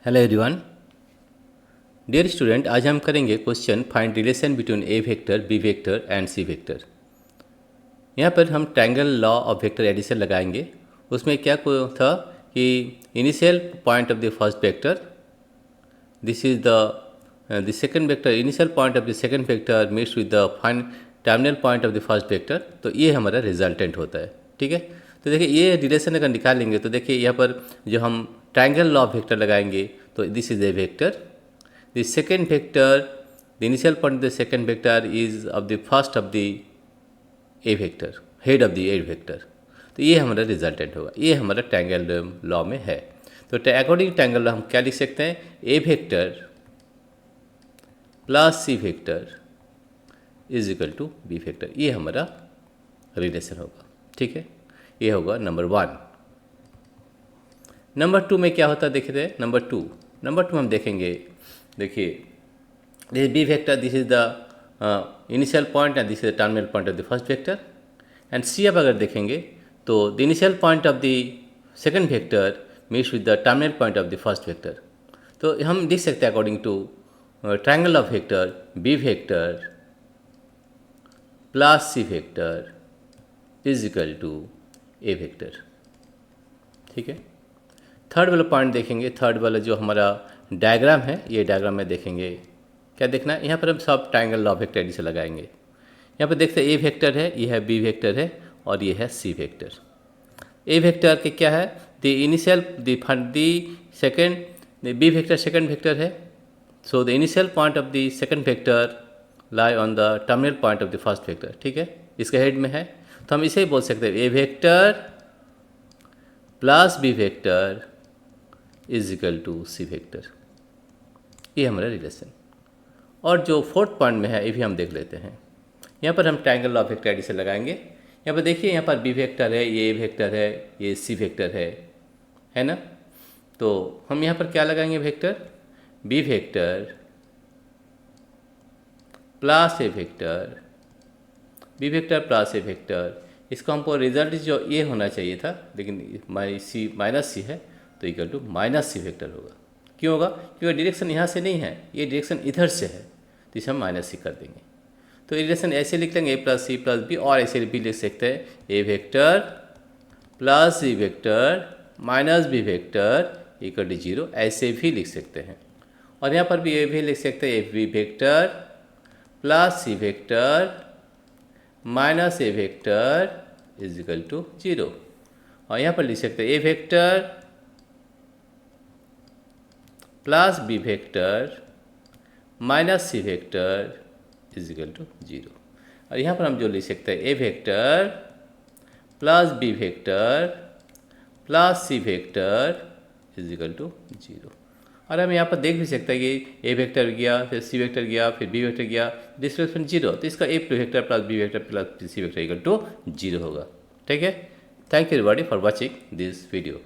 Hello everyone. Dear student, आज हम करेंगे question find relation between A vector, B vector and C vector. यहाँ पर हम triangle law of vector addition लगाएंगे। उसमें क्या था कि initial point of the first vector, this is the second vector, initial point of the second vector mix with the fine terminal point of the first vector. तो ये हमारा resultant होता है। ठीक है, तो देखिए ये रिलेशन अगर निकालेंगे तो देखिए यहाँ पर जो हम ट्रायंगल लॉ ऑफ वेक्टर लगाएंगे तो this is a vector, the second vector, the initial point of the second vector is of the first of the a vector, head of the a vector। तो ये हमारा resultant होगा, ये हमारा triangle law में है। तो अकॉर्डिंग ट्रायंगल लॉ हम क्या लिख सकते हैं, A vector plus C vector is equal to B vector. ये हमारा रिलेशन होगा। ठीक है, ये होगा नंबर 1। नंबर 2 में क्या होता है देखते हैं। नंबर टू हम देखेंगे। देखिए this B vector, this is the initial point and this is the terminal point of the first vector. And C अब अगर देखेंगे तो the initial point of the second vector meets with the terminal point of the first vector. तो हम लिख सकते हैं according to triangle of vector B vector plus C vector is equal to A vector. ठीक है, third वाला point देखेंगे। Third वाला जो हमारा डायग्राम है, ये डायग्राम में देखेंगे क्या देखना है। यहाँ पर हम सब triangle law of vector addition लगाएंगे। यहाँ पर देखते हैं ए वेक्टर है, ये है बी वेक्टर है और ये है सी वेक्टर। ए वेक्टर के क्या है, the initial the second B vector second vector है। So the initial point of the second vector lie on the terminal point of the first vector. ठीक है, इसके हेड में है तो हम इसे ही बोल सकते हैं A vector plus B vector is equal to C vector. ये हमारा रिलेशन। और जो फोर्थ पॉइंट में है ये भी हम देख लेते हैं। यहाँ पर हम triangle law of vector addition लगाएंगे। यहाँ पर देखिए, यहाँ पर बी वेक्टर है, ये ए वेक्टर है, ये सी वेक्टर है ना। तो हम यहाँ पर क्या लगाएंगे, वेक्टर बी वेक्टर प्लस ए वेक्टर, बी वेक्टर प्लस ए वेक्टर। इसका हमको रिजल्ट जो ये होना चाहिए था, लेकिन माइनस सी है तो equal to minus C vector होगा। क्यों होगा, क्योंकि डायरेक्शन यहाँ से नहीं है, ये डायरेक्शन इधर से है तो इसे हम माइनस सी कर देंगे। तो रिलेशन ऐसे लिख लेंगे A plus C plus B, और ऐसे भी लिख सकते हैं A vector plus C vector minus B vector equal to 0, ऐसे भी लिख सकते हैं। और यहाँ पर भी ये भी लिख सकते हैं A B vector plus C vector minus A vector is equal to 0। और यहाँ पर लिख सकते हैं A vector plus B vector minus C vector is equal to 0। और यहाँ पर हम जो लिख सकते हैं A vector plus B vector plus C vector is equal to 0। और हम यहाँ पर देख भी सकते हैं कि ए वेक्टर गया, फिर सी वेक्टर गया, फिर बी वेक्टर गया, डिस्प्लेसमेंट 0, तो इसका A vector plus B vector plus C vector equal to 0 होगा। ठीक है, thank you everybody for watching this video.